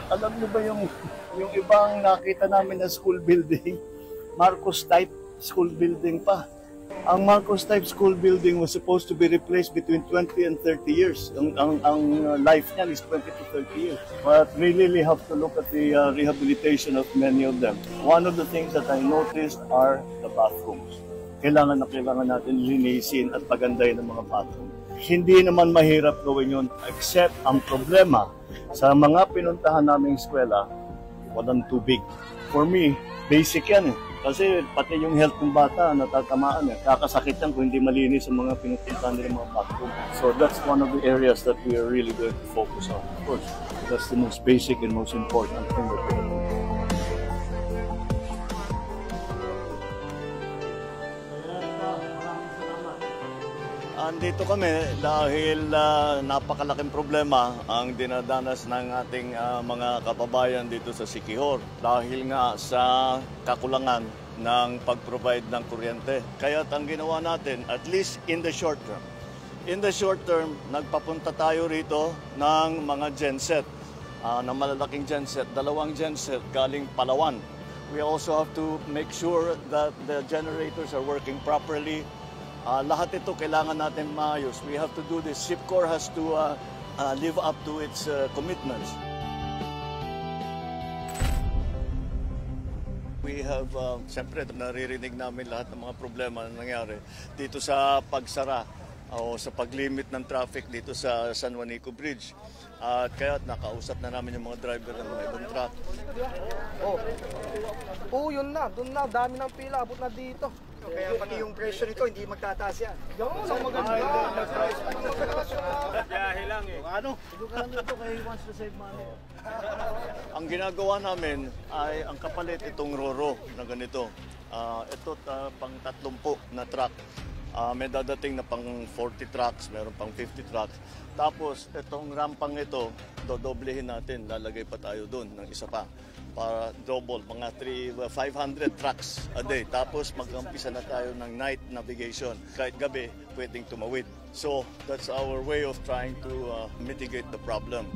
Alam niyo ba yung ibang nakita namin na school building, Marcos type school building pa. Ang Marcos type school building was supposed to be replaced between 20 and 30 years. Ang life niyan is 20 to 30 years. But we really have to look at the rehabilitation of many of them. One of the things that I noticed are the bathrooms. Kailangan natin linisin at pagandahin ng mga bathroom. Hindi naman mahirap gawin yun, except ang problema sa mga pinuntahan naming eskwela, walang tubig. For me, basic yan eh. Kasi pati yung health ng bata natatamaan eh. Kakasakit yan kung hindi malinis ang mga pinupuntahan nila mga bathroom. So that's one of the areas that we are really going to focus on. Of course, that's the most basic and most important thing that we have to do. Andito kami dahil napakalaking problema ang dinadanas ng ating mga kababayan dito sa Siquijor dahil nga sa kakulangan ng pag-provide ng kuryente. Kaya ang ginawa natin, at least in the short term, nagpapunta tayo rito ng mga genset, ng malalaking genset, 2 genset galing Palawan. We also have to make sure that the generators are working properly. Lahat ito kailangan natin maayos. We have to do this. SIPCOR has to live up to its commitments. We have, siyempre, naririnig namin lahat ng mga problema na nangyari dito sa pagsara o sa paglimit ng traffic dito sa San Juanico Bridge. At kaya nakausap na namin yung mga driver ng mga ibang truck. Yun na. Doon na. Dami ng pila. Abot na dito. Kaya pati yung presyo nito, hindi magtataas yan. So maganda. Biyahe lang eh. Ano? Ito kaya he wants to save money. Ang ginagawa namin ay ang kapalit itong Roro na ganito. Ito pang 30 na truck. May dadating na pang 40 trucks, meron pang 50 trucks. Tapos itong rampang ito, dodoblehin natin, lalagay pa tayo doon ng isa pa para double, mga 500 trucks a day. Tapos mag-umpisa na tayo ng night navigation. Kahit gabi, pwedeng tumawid. So that's our way of trying to mitigate the problem.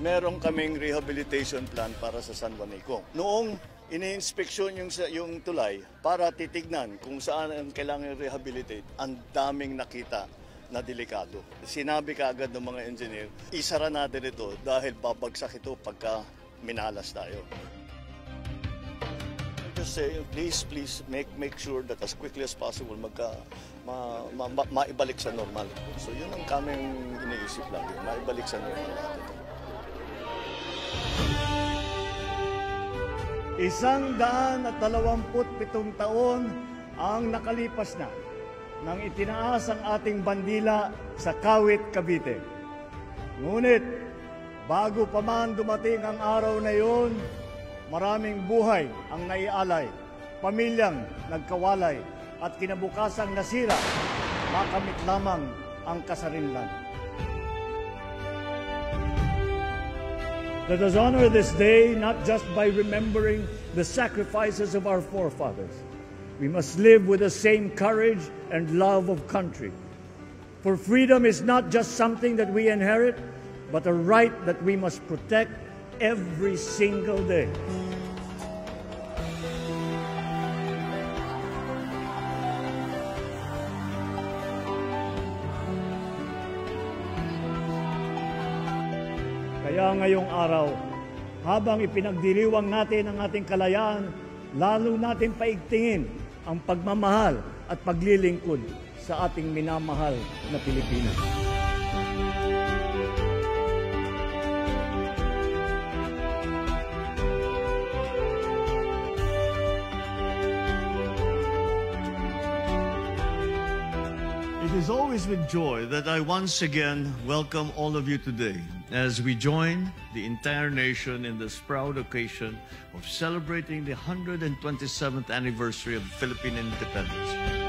Meron kaming rehabilitation plan para sa San Juanico. Noong ini-inspeksyon yung tulay para titignan kung saan ang kailangan rehabilitate, ang daming nakita na delikado. Sinabi kaagad ng mga engineer, isara natin ito dahil babagsak ito pagka minalas tayo. Just say, please make sure that as quickly as possible maibalik sa normal. So yun ang kaming iniisip lagi, maibalik sa normal natin. 127 taon ang nakalipas na nang itinaas ang ating bandila sa Kawit, Cavite. Ngunit, bago pa man dumating ang araw na iyon, maraming buhay ang naialay, pamilyang nagkawalay at kinabukasang nasira, makamit lamang ang kasarinlan. Let us honor this day not just by remembering the sacrifices of our forefathers. We must live with the same courage and love of country. For freedom is not just something that we inherit, but a right that we must protect every single day. Kaya ngayong araw, habang ipinagdiriwang natin ang ating kalayaan, lalo natin paigtingin ang pagmamahal at paglilingkod sa ating minamahal na Pilipinas. It is always with joy that I once again welcome all of you today as we join the entire nation in this proud occasion of celebrating the 127th anniversary of Philippine independence.